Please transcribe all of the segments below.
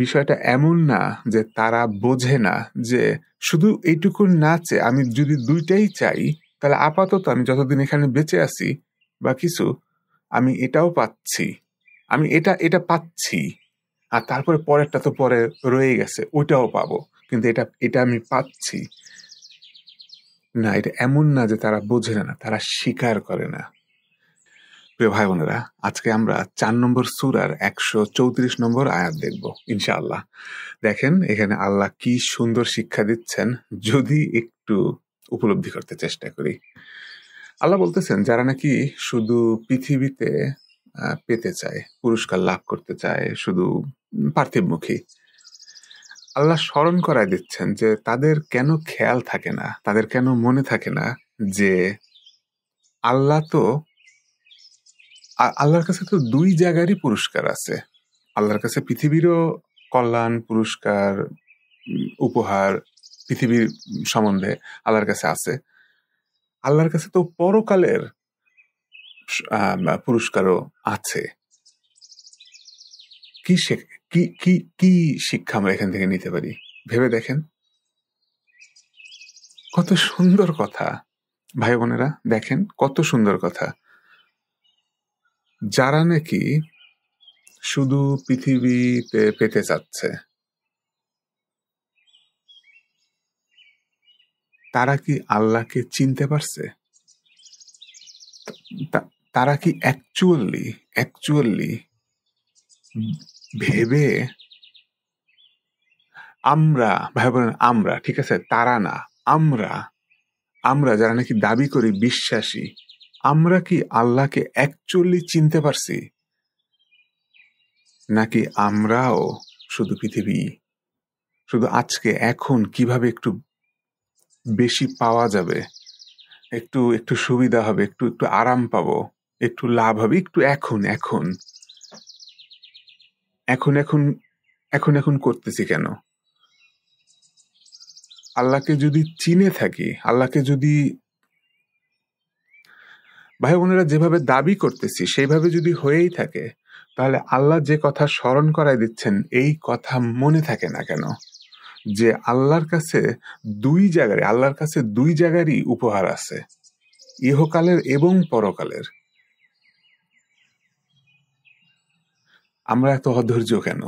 বিষয়টা এমন না যে তারা বোঝে না যে শুধু এইটুকু না চেয়ে আমি যদি দুইটাই চাই, তাহলে আপাতত আমি যতদিন এখানে বেঁচে আছি বা কিছু, আমি এটাও পাচ্ছি, আমি এটা এটা পাচ্ছি, আর তারপরে পরেরটা তো পরে রয়ে গেছে, ওইটাও পাবো, কিন্তু এটা এটা আমি পাচ্ছি না। এটা এমন না যে তারা বোঝে না, তারা স্বীকার করে না। প্রিয় ভাই বোনেরা, আজকে আমরা 4 নম্বর সূরার 134 নম্বর আয়াত দেখব ইনশাআল্লাহ। দেখেন এখানে আল্লাহ কি সুন্দর শিক্ষা দিচ্ছেন যদি একটু উপলব্ধি করতে চেষ্টা করি। আল্লাহ বলতেছেন যারা নাকি শুধু পৃথিবীতে পেতে চায়, পুরস্কার লাভ করতে চায়, শুধু পার্থিবমুখী, আল্লাহ স্মরণ করায় দিচ্ছেন যে তাদের কেন খেয়াল থাকে না, তাদের কেন মনে থাকে না যে আল্লাহ তো আল্লাহর কাছে তো দুই জায়গারই পুরস্কার আছে। আল্লাহর কাছে পৃথিবীরও কল্যাণ, পুরস্কার, উপহার পৃথিবীর সম্বন্ধে আল্লাহর কাছে আছে। আল্লাহর কাছে তো পরকালের পুরস্কারও আছে। কি কি কি কি শিক্ষা আমরা এখান থেকে নিতে পারি ভেবে দেখেন। কত সুন্দর কথা ভাই বোনেরা, দেখেন কত সুন্দর কথা। যারা নাকি শুধু পৃথিবীতে পেতে চাচ্ছে, তারা কি আল্লাহকে চিনতে পারছে? তারা কি অ্যাকচুয়ালি ভেবে, আমরা ভাই বোন, আমরা ঠিক আছে, তারা না, আমরা যারা নাকি দাবি করি বিশ্বাসী, আমরা কি আল্লাহকে অ্যাকচুয়ালি চিনতে পারছি? নাকি আমরাও শুধু পৃথিবী, শুধু আজকে এখন কিভাবে একটু বেশি পাওয়া যাবে, একটু একটু সুবিধা হবে, একটু একটু আরাম পাবো, একটু লাভ হবে, একটু এখন এখন এখন এখন এখন এখন করতেছি কেন? আল্লাহকে যদি চিনে থাকি, আল্লাহকে যদি ভাই বোনেরা যেভাবে দাবি করতেছি সেইভাবে যদি হয়েই থাকে, তাহলে আল্লাহ যে কথা স্মরণ করায় দিচ্ছেন এই কথা মনে থাকে না কেন? যে আল্লাহর কাছে দুই জায়গারই উপহার আছে, ইহকালের এবং পরকালের। আমরা এত অধৈর্য কেন?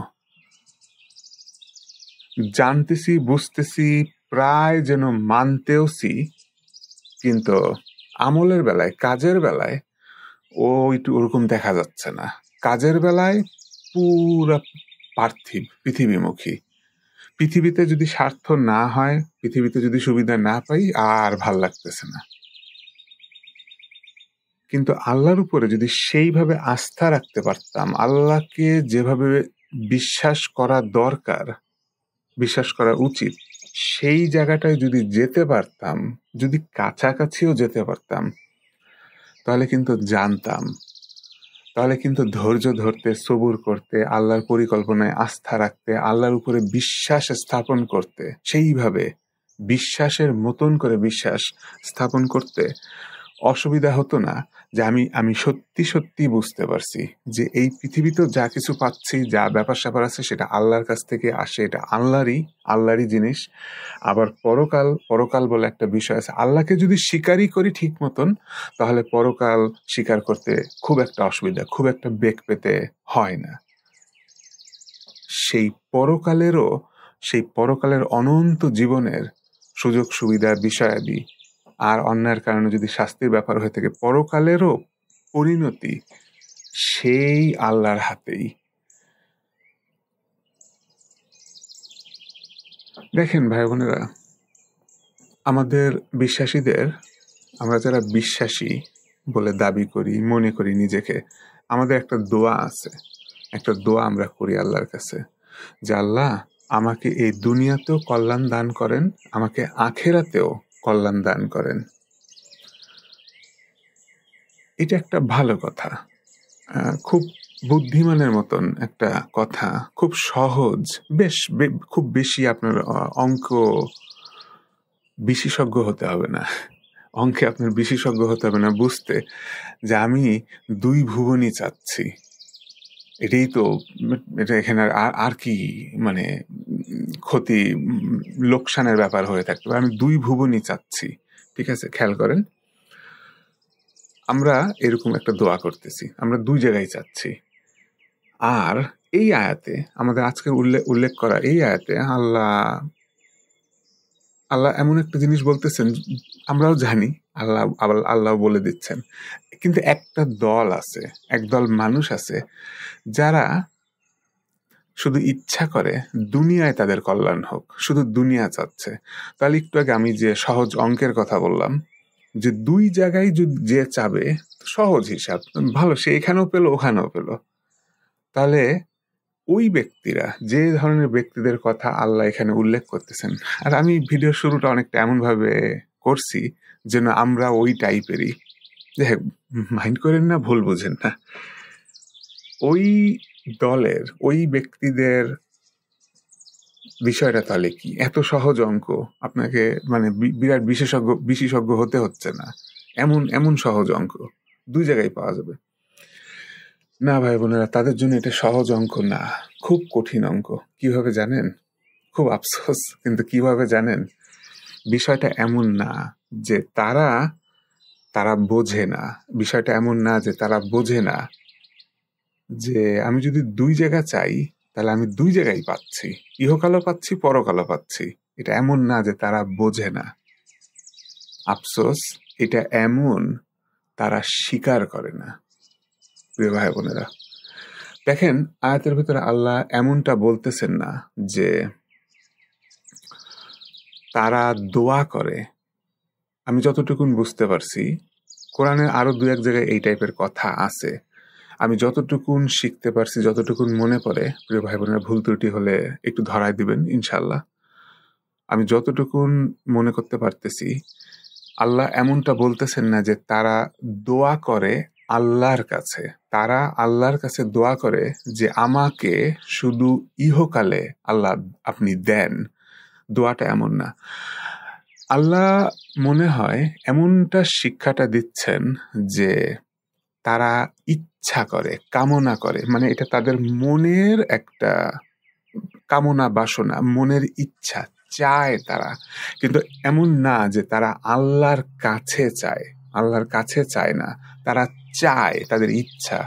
জানতেছি, বুঝতেছি, প্রায় যেন মানতেওছি, কিন্তু আমলের বেলায়, কাজের বেলায় ওরকম দেখা যাচ্ছে না। কাজের বেলায় পুরা পার্থিব, পৃথিবীমুখী। পৃথিবীতে যদি স্বার্থ না হয়, পৃথিবীতে যদি সুবিধা না পাই, আর ভাল লাগতেছে না। কিন্তু আল্লাহর উপরে যদি সেইভাবে আস্থা রাখতে পারতাম, আল্লাহকে যেভাবে বিশ্বাস করা দরকার, বিশ্বাস করা উচিত, সেই জায়গাটায় যদি যেতে পারতাম, যদি কাছাকাছিও যেতে পারতাম, তাহলে কিন্তু জানতাম, তাহলে কিন্তু ধৈর্য ধরতে, সবুর করতে, আল্লাহর পরিকল্পনায় আস্থা রাখতে, আল্লাহর উপরে বিশ্বাস স্থাপন করতে, সেইভাবে বিশ্বাসের মতন করে বিশ্বাস স্থাপন করতে অসুবিধা হতো না। যে আমি সত্যি সত্যি বুঝতে পারছি যে এই পৃথিবীতে যা কিছু পাচ্ছি, যা ব্যাপার স্যাপার আছে, সেটা আল্লাহর কাছ থেকে আসে, এটা আল্লাহরই জিনিস। আবার পরকাল বলে একটা বিষয় আছে। আল্লাহকে যদি স্বীকারই করি ঠিক মতন, তাহলে পরকাল স্বীকার করতে খুব একটা অসুবিধা, খুব একটা বেগ পেতে হয় না। সেই পরকালের অনন্ত জীবনের সুযোগ সুবিধা, বিষয়াদি আর অন্যায়ের কারণে যদি শাস্তির ব্যাপার হয়ে থাকে, পরকালেরও পরিণতি সেই আল্লাহর হাতেই। দেখেন ভাই বোনেরা, আমাদের বিশ্বাসীদের, আমরা যারা বিশ্বাসী বলে দাবি করি, মনে করি নিজেকে, আমাদের একটা দোয়া আছে, একটা দোয়া আমরা করি আল্লাহর কাছে যে আল্লাহ আমাকে এই দুনিয়াতেও কল্যাণ দান করেন, আমাকে আখেরাতেও কল্যাণ দান করেন। এটা একটা ভালো কথা, খুব বুদ্ধিমানের মতন একটা কথা, খুব সহজ, খুব বেশি আপনার অঙ্ক বিশেষজ্ঞ হতে হবে না, অঙ্কে আপনার বিশেষজ্ঞ হতে হবে না বুঝতে যে আমি দুই ভুবনই চাচ্ছি, এটাই তো, এটা এখানে আর কি মানে ক্ষতি, লোকসানের ব্যাপার হয়ে থাকতে পারে। আমি 2 ভুবনই চাচ্ছি। ঠিক আছে, খেয়াল করেন, আমরা এরকম একটা দোয়া করতেছি, আমরা 2 জায়গায় চাচ্ছি। আর এই আয়াতে, আমাদের আজকের উল্লেখ করা এই আয়াতে আল্লাহ এমন একটা জিনিস বলতেছেন, আমরাও জানি, আল্লাহ বলে দিচ্ছেন। কিন্তু একটা দল আছে, একদল মানুষ আছে যারা শুধু ইচ্ছা করে দুনিয়ায় তাদের কল্যাণ হোক, শুধু দুনিয়া চাচ্ছে। তাহলে একটু আগে আমি যে সহজ অঙ্কের কথা বললাম, যে 2 জায়গায় যে চাবে, সহজ হিসাব, ভালো, সে এখানেও পেলো ওখানেও পেলো। তাহলে ওই ব্যক্তিরা, যে ধরনের ব্যক্তিদের কথা আল্লাহ এখানে উল্লেখ করতেছেন, আর আমি ভিডিওর শুরুটা অনেকটা এমন ভাবে করছি যেন আমরা ওই টাইপেরই, যে মাইন্ড করেন না, ভুল বুঝেন না, ওই দলের ওই ব্যক্তিদের বিষয়টা তাহলে কি? এত সহজ অঙ্ক, আপনাকে মানে বিরাট বিশেষজ্ঞ হতে হচ্ছে না, এমন সহজ অঙ্ক 2 জায়গায় পাওয়া যাবে। না ভাই বোনেরা, তাদের জন্য এটা সহজ অঙ্ক না, খুব কঠিন অঙ্ক। কিভাবে জানেন? খুব আফসোস, কিন্তু কিভাবে জানেন? বিষয়টা এমন না যে তারা বোঝে না, বিষয়টা এমন না যে তারা বোঝে না যে আমি যদি 2 জায়গা চাই তাহলে আমি 2 জায়গায় পাচ্ছি, ইহকালও পাচ্ছি, পরকালও পাচ্ছি। এটা এমন না যে তারা বোঝে না। আফসোস, এটা এমন, তারা স্বীকার করে না। প্রিয় ভাই বোনেরা, দেখেন আয়াতের ভিতরে আল্লাহ এমনটা বলতেছেন না যে তারা দোয়া করে। আমি যতটুকুন বুঝতে পারছি, কোরআনের আরো 2-1 জায়গায় এই টাইপের কথা আছে। আমি যতটুকুন শিখতে পারছি, যতটুকুন মনে পড়ে, প্রিয় ভাই বোনেরা ভুল ত্রুটি হলে একটু ধরায় দিবেন ইনশাল্লাহ। আমি যতটুকুন মনে করতে পারতেছি, আল্লাহ এমনটা বলতেছেন না যে তারা দোয়া করে আল্লাহর কাছে, তারা আল্লাহর কাছে দোয়া করে যে আমাকে শুধু ইহকালে আল্লাহ আপনি দেন। দোয়াটা এমন না। আল্লাহ মনে হয় এমনটা শিক্ষাটা দিচ্ছেন যে তারা ইচ্ছা করে, কামনা করে, মানে এটা তাদের মনের একটা কামনা বাসনা, মনের ইচ্ছা, চায় তারা। কিন্তু এমন না যে তারা আল্লাহর কাছে চায়, আল্লাহর কাছে চায় না, তারা চায়, তাদের ইচ্ছা।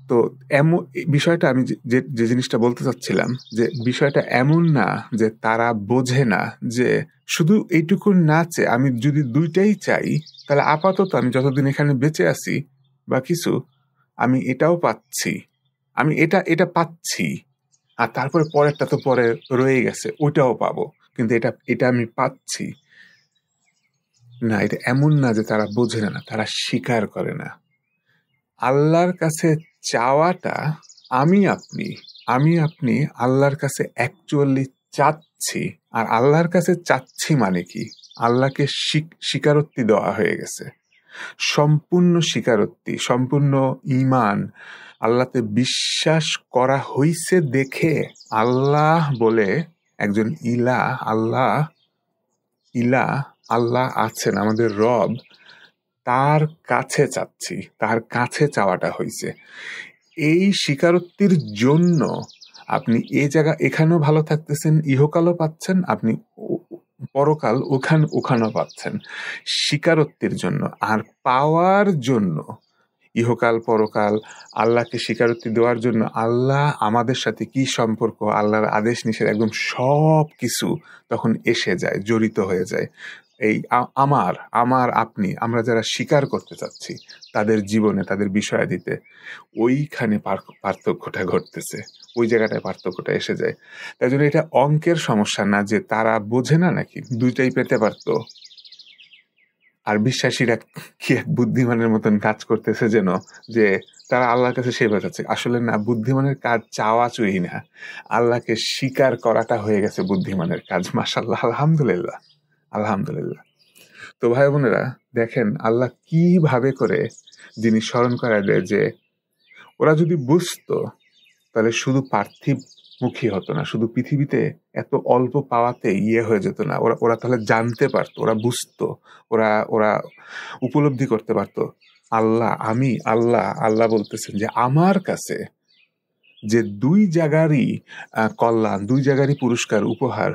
তো এমন বিষয়টা আমি যে জিনিসটা বলতে চাচ্ছিলাম, যে বিষয়টা এমন না যে তারা বোঝে না যে শুধু এইটুকু না চেয়ে আমি যদি 2টাই চাই, তাহলে আপাতত আমি যতদিন এখানে বেঁচে আছি বা কিছু, আমি এটাও পাচ্ছি, আমি এটা পাচ্ছি, আর তারপরে পরেরটা তো পরে রয়ে গেছে, ওইটাও পাবো, কিন্তু এটা আমি পাচ্ছি না। এটা এমন না যে তারা বোঝে না, তারা স্বীকার করে না। আল্লাহর কাছে চাওয়াটা, আমি আপনি আল্লাহর কাছে অ্যাকচুয়ালি চাচ্ছি। আর আল্লাহর কাছে চাচ্ছি মানে কি? আল্লাহকে স্বীকারোক্তি দেওয়া হয়ে গেছে, সম্পূর্ণ স্বীকারোক্তি, সম্পূর্ণ ঈমান, আল্লাহতে বিশ্বাস করা হইছে দেখে আল্লাহ বলে একজন আল্লাহ আছেন, আমাদের রব, তার কাছে চাচ্ছি, তার কাছে চাওয়াটা হইছে। এই স্বীকারোক্তির জন্য আপনি এখানেও ভালো থাকতেছেন, ইহকালও পাচ্ছেন, আপনি পরকাল ওখানেও পাচ্ছেন, স্বীকারোক্তির জন্য। আর পাওয়ার জন্য, ইহকাল পরকাল আল্লাহকে স্বীকারোক্তি দেওয়ার জন্য, আল্লাহ আমাদের সাথে কি সম্পর্ক, আল্লাহর আদেশ নিষেধ, একদম সব কিছু তখন এসে যায়, জড়িত হয়ে যায়। এই আমরা যারা স্বীকার করতে চাচ্ছি তাদের জীবনে, তাদের বিষয় দিতে, ওইখানে পার্থক্যটা ঘটতেছে, ওই জায়গাটায় পার্থক্যটা এসে যায়। তাই জন্য এটা অঙ্কের সমস্যা না যে তারা বোঝে না, নাকি 2টাই পেতে পারতো। আর বিশ্বাসীরা কি এক বুদ্ধিমানের মতন কাজ করতেছে, যেন যে তারা আল্লাহর কাছে সেবা চাচ্ছে। আসলে না, বুদ্ধিমানের কাজ চাওয়া চুই না, আল্লাহকে স্বীকার করাটা হয়ে গেছে বুদ্ধিমানের কাজ। মাশাআল্লাহ, আলহামদুলিল্লাহ, আলহামদুলিল্লাহ। তো ভাই বোনেরা, দেখেন আল্লাহ কিভাবে করে যিনি স্মরণ করা দেয় যে ওরা যদি বুঝতো তাহলে শুধু পার্থিব মুখী হতো না, শুধু পৃথিবীতে এত অল্প পাওয়াতে হয়ে যেত না। ওরা তাহলে জানতে পারতো, ওরা বুঝতো, ওরা উপলব্ধি করতে পারতো আল্লাহ বলতেছেন যে আমার কাছে যে দুই জায়গারই কল্যাণ, দুই জায়গারই পুরস্কার, উপহার,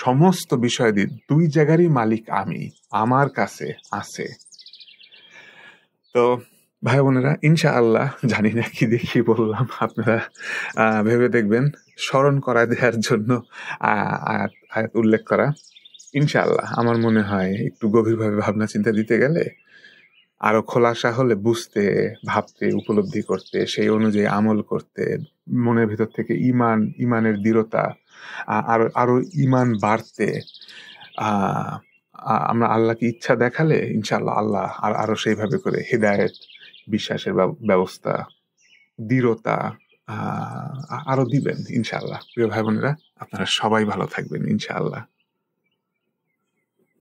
সমস্ত বিষয়াদি দুই জায়গারই মালিক আমি, আমার কাছে আছে। তো ভাই বোনেরা, ইনশাআল্লাহ, জানি না কি দেখি বললাম, আপনারা ভেবে দেখবেন, স্মরণ করা দেওয়ার জন্য আয়াত উল্লেখ করা। ইনশাআল্লাহ আমার মনে হয় একটু গভীরভাবে ভাবনা চিন্তা দিতে গেলে, আরো খোলাসা হলে বুঝতে, ভাবতে, উপলব্ধি করতে, সেই অনুযায়ী আমল করতে, মনের ভিতর থেকে ইমানের দৃঢ়তা, আরো আরো ইমান বাড়তে, আমরা আল্লাহকে ইচ্ছা দেখালে ইনশাআল্লাহ আল্লাহ আরো সেইভাবে করে হিদায়াত, বিশ্বাসের ব্যবস্থা, দৃঢ়তা আরো দিবেন ইনশাআল্লাহ। প্রিয় ভাই বোনেরা, আপনারা সবাই ভালো থাকবেন ইনশাআল্লাহ।